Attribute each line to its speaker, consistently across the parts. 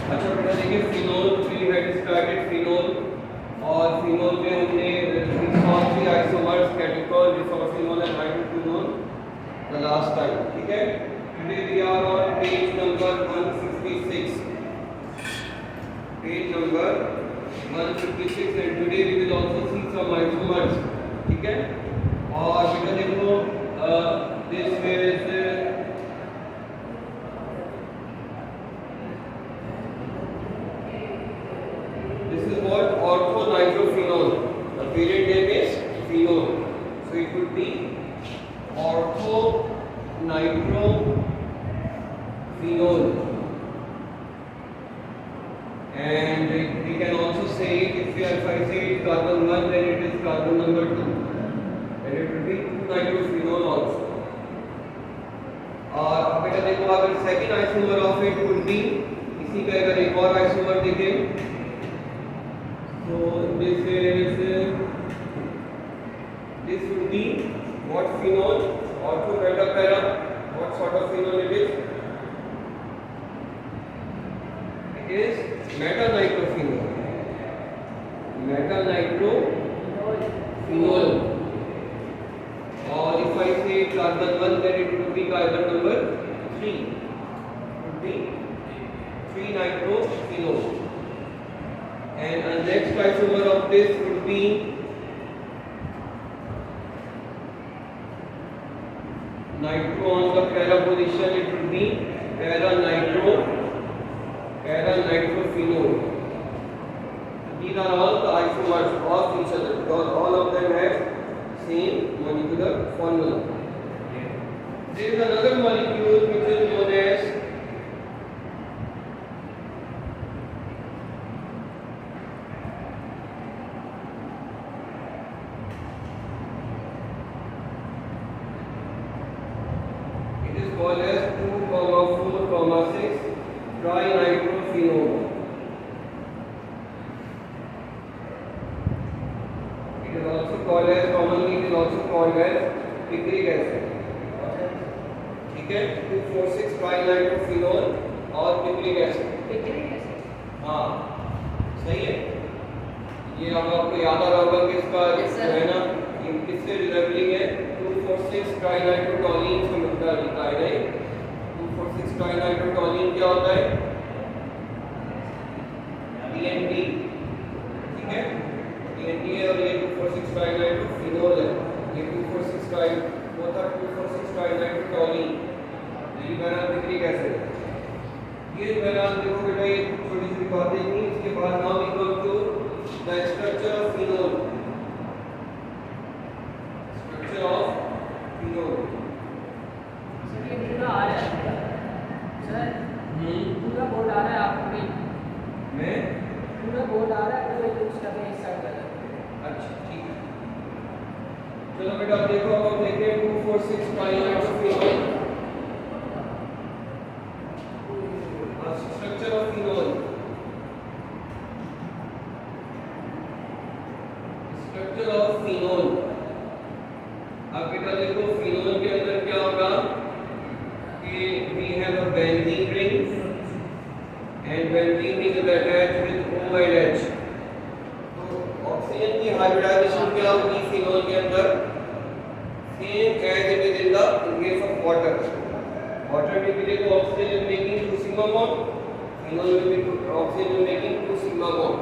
Speaker 1: अच्छा बेटा देखिए phenol we had started phenol और फिनोल में हमने कौन सी isomers category resorcinol and hydroquinol the last time, ठीक है। Today we are on page number 166, page number 156 and today we will also see some isomers, ठीक है। और बेटा देखो this is what orthonitrophenol. The parent name is phenol, so it would be orthonitrophenol, and we can also say it if I say it carbon 1 then it is carbon number 2 and it will be 2-nitrophenol also. और बेटा देखो अगर second isomer of it would be, इसी का अगर एक और isomer देखें so this would be what phenol, ortho beta para, what sort of phenol it is? It is metanitrophenol. Metanitrophenol. Or if I say carbon 1 then it would be carbon number 3. It would be 3-nitrophenol. And the next isomer of this would be nitro on the para position, it would be para-nitrophenol. These are all the isomers of each other because all of them have same molecular formula. There is another molecule which is known as called as 2,4,6 trinitrophenol. It is also called as, commonly it is also called as picric acid. ठीक है, 2,4,6 trinitrophenol और picric acid. हाँ सही है। ये अब आपको याद आ रहा होगा कि इसका है ना किससे रिजर्वलिंग है, 2,4,6 ट्राइनाइट्रोटोलीन से मिलता है। 2,4,6 ट्राइनाइट्रोटोलीन क्या होता है? TNT, ठीक है, TNT है और ये 2,4,6 ट्राइनाइट्रोफिनोल है। ये 2,4,6 ट्राइनाइट्रोटोलीन, ये पिक्रिक एसिड है। ये देखो बेटा ये छोटी सी बातें थी। इसके बाद now we come to the structure of phenol. of phenol.
Speaker 2: Sir ये पूरा आ रहा है सर, पूरा बोर्ड आ रहा है आपको
Speaker 1: मैं
Speaker 2: पूरा बोर्ड आ रहा है तो कुछ करने हिस्सा कर।
Speaker 1: अच्छा ठीक है, चलो बेटा देखो अब हम देखते हैं 2,4,6 trinitrophenol, structure of phenol. Structure of phenol, अब बेटा देखो फिनोल के अंदर क्या होगा कि we have a benzene ring and benzene is attached with O and H। तो ऑक्सीजन की हाइब्रिडाइजेशन क्या होगी फिनोल के अंदर? Same as it is in the case of water. Water में भी देखो oxygen is making 2 sigma bond, phenol में भी oxygen is making 2 sigma bond.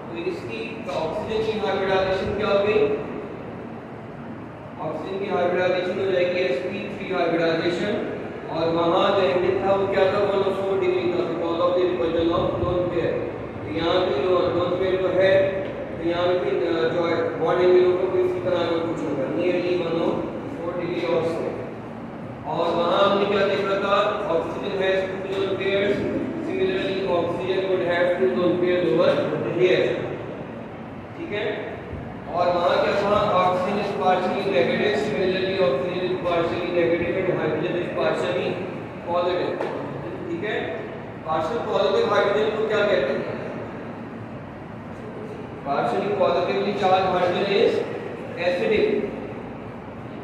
Speaker 1: तो इसकी ऑक्सीजन की हाइब्रिडाइजेशन क्या होगी? ऑक्सीजन की हाइब्रिडाइजेशन हो जाएगी sp3 हाइब्रिडाइजेशन, और वहां जो एंगल था वो क्या था 104 डिग्री था because of the repulsion of lone pair. तो यहां पे जो लोन पेयर जो है तो यहां पे जो है बॉन्ड एंगल को इसी तरह का कुछ होगा नियरली 104 डिग्री और से। और वहां हमने क्या देखा था oxygen has 2 lone pairs, similarly oxygen would have 2 lone pairs over here, ठीक है। और वहां क्या था oxygen is partially negative, similarly oxygen is partially negative and hydrogen is partially positive, ठीक है। पार्शियल पॉजिटिव हाइड्रोजन को क्या कहते हैं? Partially positively charge hydrogen is acidic,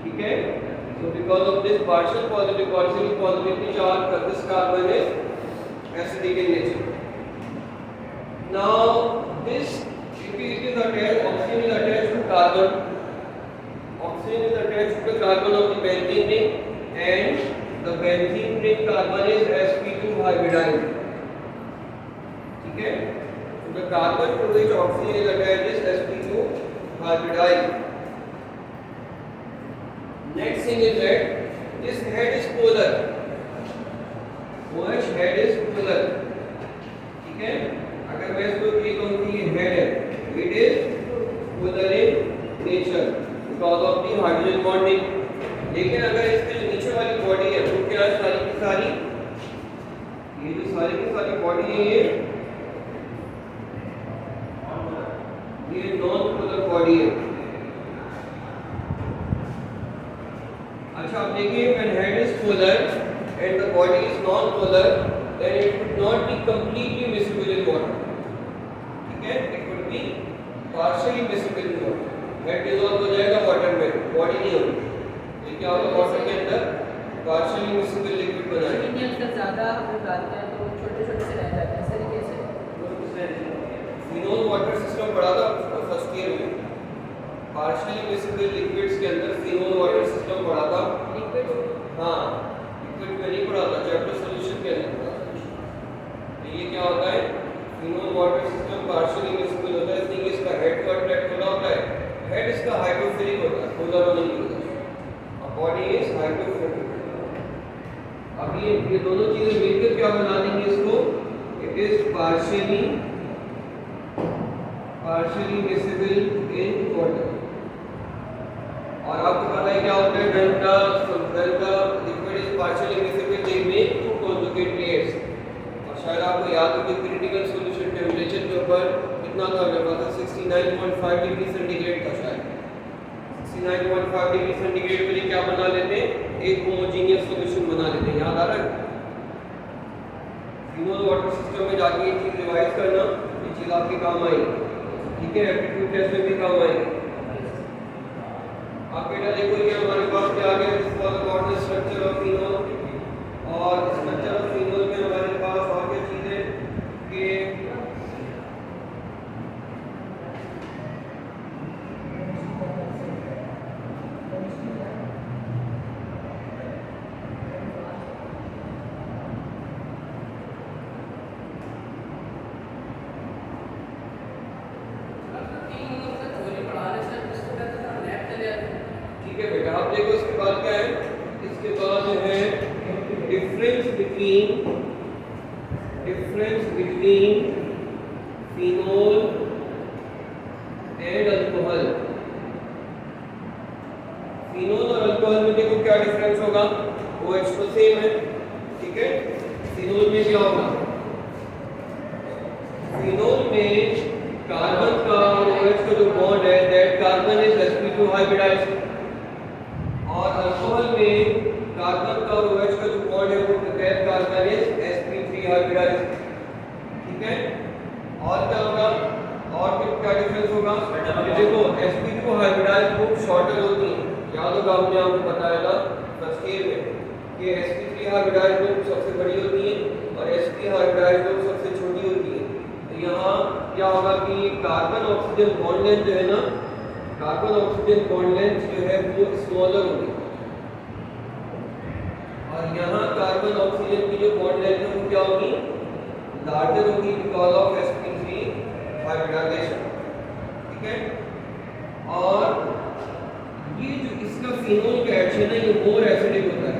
Speaker 1: ठीक है। So because of this partially positively charged this carbon is acidic in nature. Now this, if it is attached, oxygen is attached to carbon. Oxygen is attached to the carbon of the benzene ring, and the benzene ring carbon is sp2 hybridized. ठीक है? So the carbon to which oxygen is attached is sp2 hybridized. Next thing is that this head is polar. OH head is polar. ठीक है? अगर मैं इसको ये कहूँ कि ये हेड है, it is polar in nature because of the hydrogen bonding. लेकिन अगर इसके जो नीचे वाली बॉडी है वो क्या है, सारी की सारी, ये जो सारी की सारी बॉडी है ये नॉन पोलर बॉडी है. अच्छा आप देखिए, when head is polar and the body is non-polar, then it would not be completely miscible in water. ठीक है? It would be partially miscible in water. Head dissolve हो जाएगा वाटर में, body नहीं होगी. ये क्या होगा, वाटर के अंदर partially miscible liquid बनाएगा.
Speaker 2: लेकिन ये अगर ज़्यादा हम लोग डालते हैं तो छोटे-छोटे से रह जाते हैं, इस तरीके से.
Speaker 1: फिनोल वाटर सिस्टम पढ़ा था फर्स्ट ईयर में. पार्शियली मिसिबल लिक्विड्स के अंदर फिनोल वाटर सिस्टम पढ़ा था.
Speaker 2: लिक्विड,
Speaker 1: हाँ, लिक्विड में नहीं पढ़ा था, चैप्टर सॉल्यूशन के अंदर पढ़ा था. तो ये क्या होता है, phenol water system partially miscible होता है, इसलिए इसका हेड को अट्रैक्ट होना होता है. हेड इसका हाइड्रोफिलिक होता है, पोलर होने नहीं होता. और बॉडी इज हाइड्रोफिलिक. अब ये दोनों चीजें मिलकर क्या बना देंगे इसको, it is partially miscible in water. और आपको पता है क्या होता है, when the liquid is partially miscible they make two conjugate layers. और शायद आपको याद हो कि क्रिटिकल सॉल्यूशन टेम्परेचर के ऊपर कितना था मेरे पास, 69.5 डिग्री सेंटीग्रेड था शायद. 69.5 डिग्री सेंटीग्रेड पे क्या बना लेते हैं, एक होमोजेनियस सॉल्यूशन बना लेते हैं. याद आ रहा है? फिनोल वाटर सिस्टम में जाके ये चीज रिवाइज करना, ये चीज आपके काम आएगी. ठीक है? एप्टीट्यूड टेस्ट में भी काम आएगी. आप बेटा देखो ये हमारे पास क्या आ गया, this was about the structure of phenol. और स्ट्रक्चर ऑफ फिनोल में हमारे पास और क्या चीजें कि ठीक है बेटा, आप देखो इसके बाद क्या है, इसके बाद है difference between phenol and alcohol. Phenol और अल्कोहल में देखो क्या डिफरेंस होगा, OH तो सेम है. ठीक है? फिनोल में क्या होगा, फिनोल में कार्बन का और OH का जो बॉन्ड है, that carbon is sp2 hybridized. और अल्कोहल में कार्बन का और OH का जो बॉन्ड है वो that carbon is sp3 hybridised. ठीक है? और क्या होगा, और क्या डिफरेंस होगा, देखो sp2 हाइब्रिडाइज्ड ग्रुप शॉर्टर होती है. याद होगा हमने आपको बताया था फर्स्ट ईयर में कि sp3 हाइब्रिडाइज्ड ग्रुप सबसे बड़ी होती है और sp हाइब्रिडाइज्ड ग्रुप सबसे छोटी होती है. तो यहाँ क्या होगा कि कार्बन ऑक्सीजन बॉन्ड लेंथ जो है ना, कार्बन ऑक्सीजन बॉन्ड लेंथ जो है वो स्मॉलर होगी. और यहाँ कार्बन ऑक्सीजन की जो बॉन्ड लेंथ है वो क्या होगी, लार्जर होगी बिकॉज ऑफ sp3 हाइब्रिडाइजेशन. ठीक है? और ये जो इसका फिनोल का एक्शन है ये मोर एसिडिक होता है.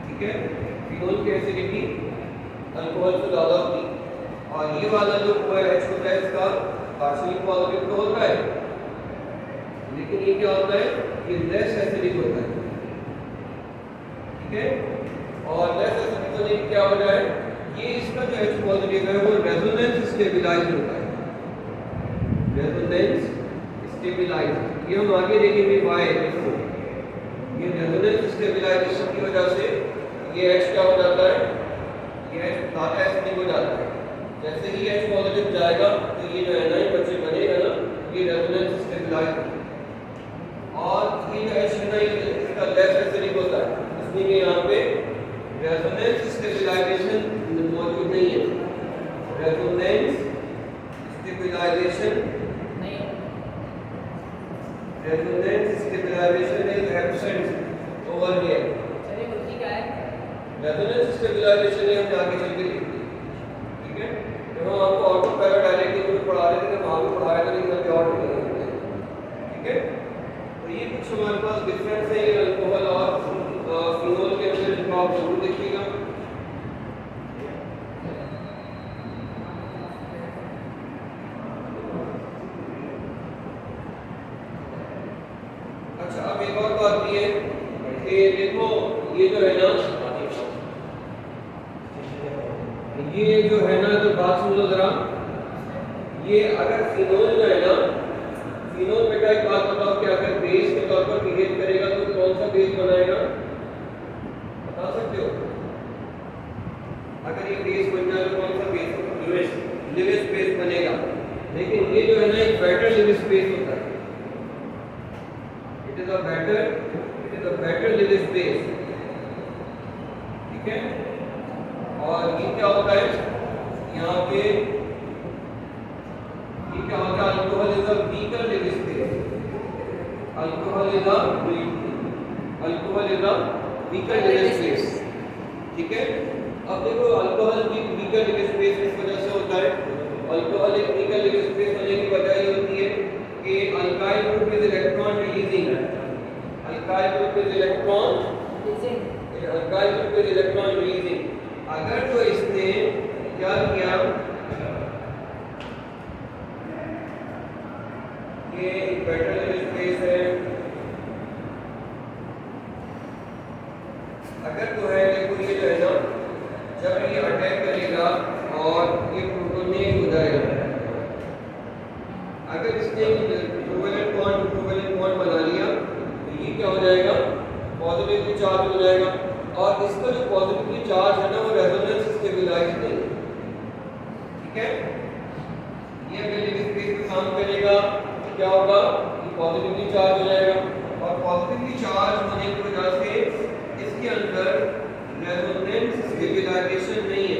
Speaker 1: ठीक है? फिनोल की एसिडिटी अल्कोहल से ज्यादा होती है. और ये वाला जो OH होता है इसका पार्शियली पॉजिटिव तो होता है, लेकिन ये क्या होता है, ये लेस एसिडिक होता है. ठीक है? और लेस एसिडिक होने की क्या वजह है, ये इसका जो H पॉजिटिव है वो रेजोनेंस स्टेबलाइज होता है. रेजोनेंस स्टेबलाइज, ये हम आगे देखेंगे व्हाई. देखो ये रेजोनेंस स्टेबलाइजेशन की वजह से ये H क्या हो जाता है, ये H ज्यादा एसिडिक हो जाता है. जैसे ही H पॉजिटिव जाएगा तो ये जो एनाइन बच्चे बनेगा ना, ये रेजोनेंस स्टेबलाइज. और ये जो H है ना, इसका लेस एसिडिक होता है, इसलिए यहाँ पे रेजोनेंस स्टेबलाइजेशन मौजूद नहीं है. रेजोनेंस स्टेबलाइजेशन है, हमने आगे चल के देखी, ठीक है। जब हम आपको ऑटो पैरा डायरेक्टली में पढ़ा रहे थे तो वहाँ भी पढ़ा रहे थे, लेकिन अभी और ठीक है। तो ये कुछ हमारे पास डिफरेंस है ये अल्कोहल और फिनोल के अंदर, जिनको आप जरूर देखिएगा। अच्छा, अब एक और बात ये है कि देखो ये जो है ना, ये जो है ना, तो बात सुन लो जरा। ये अगर फिनोल जो है ना, फिनोल बेटा एक बात बताओ कि अगर बेस के तौर पर बिहेव करेगा तो कौन सा बेस बनाएगा, बता सकते हो? अगर ये बेस बन जाए तो कौन सा बेस? लिविस बेस बनेगा। लेकिन ये जो है ना, एक बेटर लिविस बेस होता है। It is a better Lewis base, ठीक है। और ये क्या होता है यहाँ पे, ये क्या होता है, alcohol is a weaker Lewis base, alcohol is a weaker Lewis base, ठीक है। अब देखो अल्कोहल वीकर लिविस बेस किस वजह से होता है? अल्कोहल एक वीकर लिविस बेस होने की वजह ये होती है कि alkyl group is electron releasing, alkyl group is electron releasing. अगर तो इसने क्या किया, ये एक बेटर लिविस बेस है, अगर तो है, देखो ये जो है ना, जब ये अटैक करेगा और ये प्रोटोनेट हो जाएगा, अगर इसने कोवेलेंट बॉन्ड बना लिया तो ये क्या हो जाएगा, पॉजिटिवली चार्ज हो जाएगा। और इसका जो पॉजिटिवली चार्ज है ना, वो रेजोनेंस स्टेबलाइज नहीं, ठीक है। ये अगर लिविस बेस में काम करेगा तो क्या होगा, ये पॉजिटिवली चार्ज हो जाएगा, और पॉजिटिवली चार्ज होने की वजह से इसके अंदर रेजोनेंस स्टेबलाइजेशन नहीं है।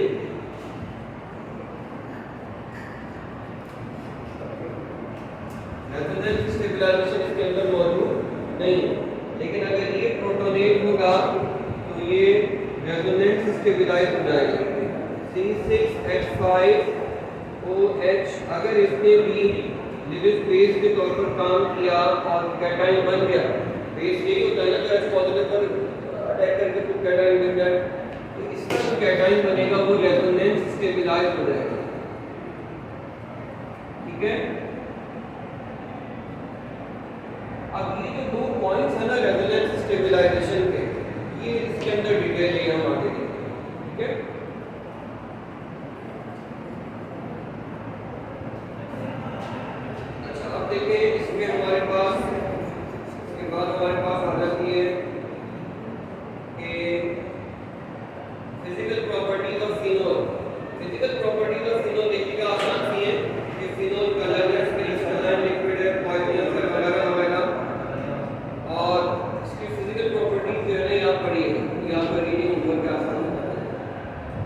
Speaker 1: रेजोनेंस स्टेबलाइजेशन इसके अंदर मौजूद नहीं है। लेकिन अगर ये प्रोटोनेट होगा तो ये रेजोनेंस स्टेबलाइज हो जाएगा। C6H5OH अगर इसने भी लिविस बेस के तौर पर काम किया और कैटाइन बन गया, बेस यही होता है ना कि H पॉजिटिव पर अटैक करके कुछ कैटाइन बन जाए, तो इसका जो कैटाइन बनेगा वो रेजोनेंस स्टेबलाइज हो जाएगा, ठीक है। अब ये जो दो पॉइंट्स है ना रेजोनेंस स्टेबलाइजेशन के, ये इसके अंदर डिटेल है, हम आगे देखेंगे, ठीक है। अच्छा, अब देखें इसमें हमारे पास, इसके बाद हमारे पास आ जाती है कि physical properties of phenol. Physical properties of phenol देखिएगा, आसान सी है कि फिनोल कलर है, क्रिस्टलाइन लिक्विड है, पॉइजनस है, वगैरह वगैरह। और इसकी फिजिकल प्रॉपर्टीज जो है ना, यहाँ पढ़िएगा, यहाँ पर रीडिंग ऊपर के आसान होता है।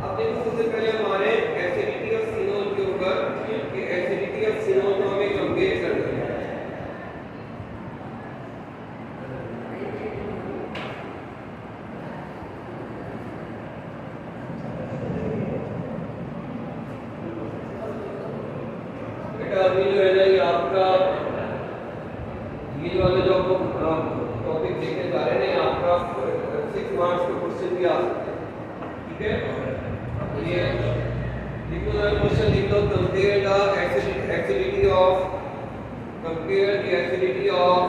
Speaker 1: अब देखो सबसे पहले हमारे एसिडिटी ऑफ फिनोल के ऊपर, कि एसिडिटी ऑफ फिनोल को हमें कंपेयर करना है। अभी जो है ना, ये आपका ये वाला जो टॉपिक देखने जा रहे हैं, आपका 6 मार्क्स का क्वेश्चन भी आ सकता है, ठीक है। ये लिखो, क्वेश्चन लिख लो, compare the acidity of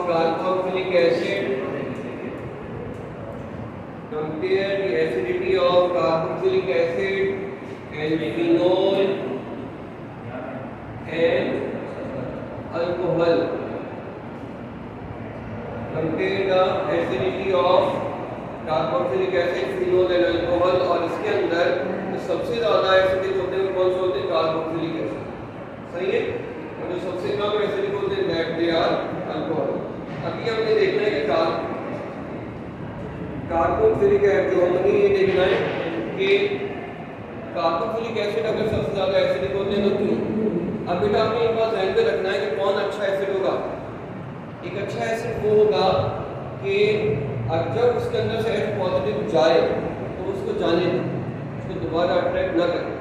Speaker 1: carboxylic acid, compare the acidity of carboxylic acid and phenol and alcohol. Compare the acidity of carboxylic acid, phenol and alcohol। और इसके अंदर जो सबसे ज्यादा एसिडिक होते हैं कौन से होते हैं? कार्बोक्सिलिक एसिड, सही है। और जो सबसे कम एसिडिक होते हैं दैट दे आर अल्कोहल। अभी हमने देखना है कि कार्बोक्सिलिक एसिड, जो हमने ये देखना है कि कार्बोक्सिलिक एसिड अगर सबसे ज़्यादा एसिडिक होते हैं तो क्यों? अब बेटा आपने एक बात ध्यान में रखना है कि कौन अच्छा एसिड होगा। एक अच्छा एसिड वो होगा कि जब उसके अंदर से H पॉजिटिव जाए तो उसको जाने दें, उसको दोबारा अट्रैक्ट ना करें,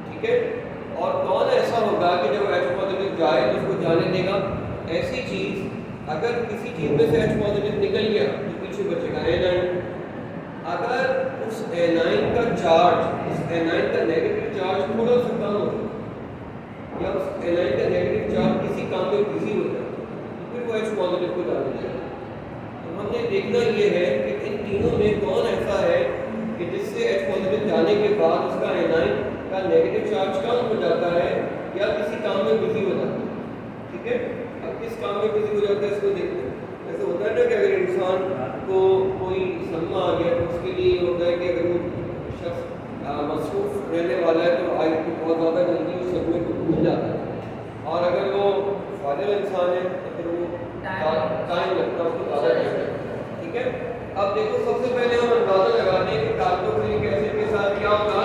Speaker 1: ठीक है। और कौन ऐसा होगा कि जब H पॉजिटिव जाए तो उसको जाने देगा? ऐसी चीज़ अगर किसी चीज़ में से H पॉजिटिव निकल गया तो पीछे बचेगा एनाइन। अगर उस एनाइन का चार्ज, उस एनाइन का नेगेटिव चार्ज थोड़ा सा कम हो या उस एनाइन का नेगेटिव चार्ज किसी काम में बिजी हो जाए तो फिर वो H पॉजिटिव को डाल देगा। तो हमने देखना ये है कि इन तीनों में कौन ऐसा है कि जिससे H पॉजिटिव जाने के बाद उसका एनाइन का नेगेटिव चार्ज कम हो जाता है या किसी काम में बिजी हो जाता है, ठीक है। अब किस काम में बिजी हो जाता है इसको देखते हैं। ऐसे होता है ना कि अगर इंसान को कोई सदमा आ गया तो उसके लिए ये होता है कि अगर वो शख्स मसरूफ रहने वाला है तो आज बहुत ज़्यादा जल्दी उस सदमे को भूल जाता है, और अगर वो फाजिल इंसान है तो फिर वो टाइम लगता है उसको ज़्यादा टाइम लगता है, ठीक है। अब देखो सबसे पहले हम अंदाज़ा लगाते हैं कि कार्बोक्सिलिक एसिड के साथ क्या होगा।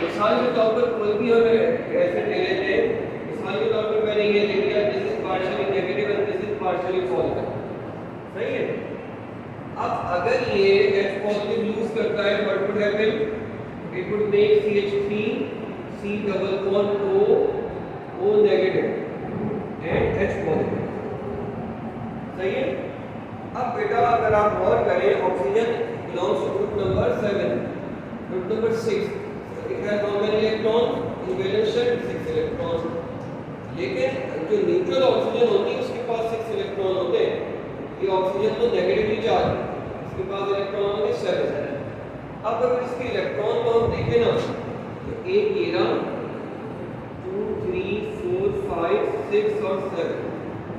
Speaker 1: मिसाल के तौर पर कोई भी हमें एसिड ले लेते हैं, मिसाल के तौर पर मैंने ये ले लिया this is partially negative and this is partially positive, सही है। अब अगर ये H पॉजिटिव यूज करता है what would happen? It would make CH3 C double bond O negative and H positive, सही है। अब बेटा अगर आप गौर करें oxygen belongs to group number 7, group number 6, it has how many electrons in valence shell? 6 electrons. लेकिन जो न्यूट्रल ऑक्सीजन होती है उसके पास 6 इलेक्ट्रॉन होते हैं। ये ऑक्सीजन तो नेगेटिवली चार्ज है, इसके पास इलेक्ट्रॉन होंगे 7। अब अगर इसके इलेक्ट्रॉन को हम देखें ना तो एक ये रहा 2 3 4 5 6 और 7,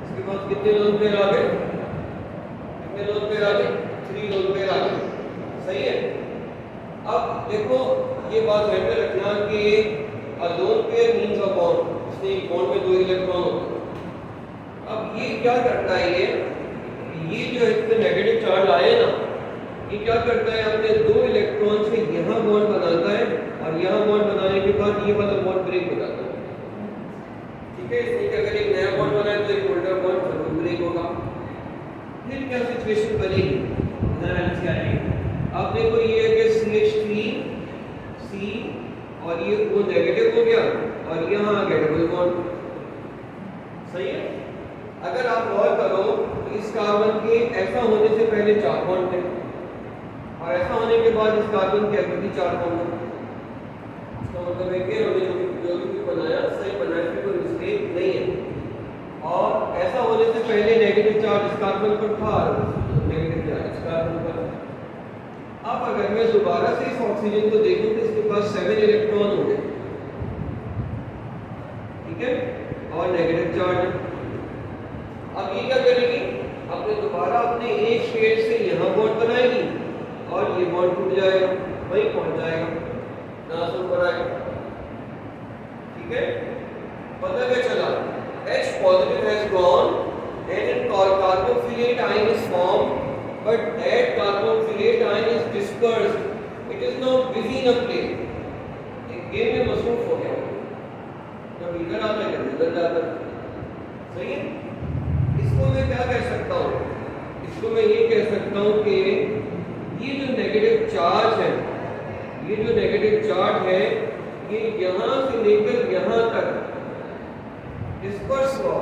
Speaker 1: इसके पास कितने लोन पेयर आ गए? कितने लोन पेयर आ गए? 3 लोन पेयर आ गए, सही है। अब देखो ये बात ध्यान में रखना कि a lone pair means a bond, इसमें एक बॉन्ड में 2 इलेक्ट्रॉन होते हैं। अब ये क्या करता है, ये जो इसमें नेगेटिव चार्ज आए ना, ये क्या करता है अपने 2 इलेक्ट्रॉन से यहाँ बॉन्ड बनाता है और यहाँ बॉन्ड बनाने के बाद ये वाला बॉन्ड ब्रेक हो जाता है, ठीक है। इसलिए अगर एक नया बॉन्ड बना है तो एक ओल्डर बॉन्ड जरूर ब्रेक होगा। फिर क्या सिचुएशन बनेगी, एनालिसिस करेंगे। अब देखो ये है कि CH3 C और ये O नेगेटिव हो गया और यहाँ आ गया डबल बॉन्ड, सही है। अगर आप गौर करो तो इस कार्बन के ऐसा होने से पहले 4 बॉन्ड थे और ऐसा होने के बाद इस कार्बन के अभी भी 4 बॉन्ड हैं। इसका मतलब है कि हमने जो भी बनाया सही बनाया, कोई मिस्टेक नहीं है। और ऐसा होने से पहले नेगेटिव चार्ज इस कार्बन पर था, नेगेटिव चार्ज इस कार्बन पर। अब अगर मैं दोबारा से इस ऑक्सीजन को देखूं तो इसके पास 7 इलेक्ट्रॉन हो गए, ठीक है, और नेगेटिव चार्ज है। अब ये क्या करेगी, अपने दोबारा अपने एक शेड से यहाँ बॉन्ड बनाएगी और ये बॉन्ड टूट जाएगा, वहीं पहुंच जाएगा, नासुर पर आएगा, ठीक है। पता क्या चला, H positive has gone and an carboxylate ion is formed, but that carboxylate ion is dispersed. It is now busy in a plane. एक गेम में मसरूफ हो गया, जब इधर आता है जब इधर जाता है, सही है। इसको मैं क्या कह सकता हूँ, इसको मैं ये कह सकता हूँ कि ये जो नेगेटिव चार्ज है, ये जो नेगेटिव चार्ज है ये यहाँ से लेकर यहाँ तक डिस्पर्स हुआ,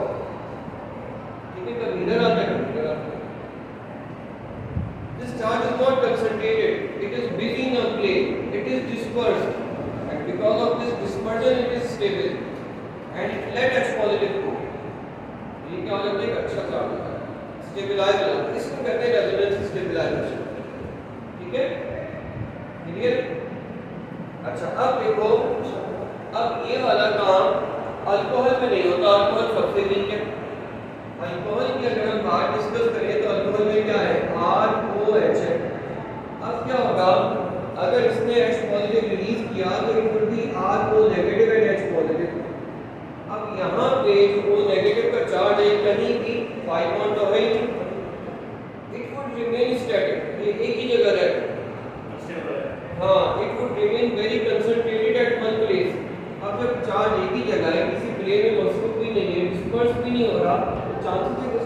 Speaker 1: ठीक है, कभी इधर आता है कभी इधर आता है। This charge is not concentrated, it is busy in a plane, it is dispersed, and because of this dispersion it is stable and it let H positive go। ये क्या हो जाता है, एक अच्छा चार्ज होता है, स्टेबलाइज हो जाता है, इसको कहते हैं रेजोनेंस स्टेबलाइजेशन, ठीक है, क्लियर। अच्छा अब देखो, अब ये वाला काम अल्कोहल में नहीं होता, अल्कोहल सबसे वीक है। अल्कोहल की अगर हम बात डिस्कस करें तो अल्कोहल में क्या है, ROH है। अब क्या होगा, अगर इसने H पॉजिटिव रिलीज किया तो it would be RO negative and H positive. अब यहाँ पे जो O नेगेटिव का चार्ज है कहीं भी 5 बॉन्ड तो है ही, इट वुड स्टेटिक, ये एक ही जगह रहता है। हाँ, it would remain very concentrated chances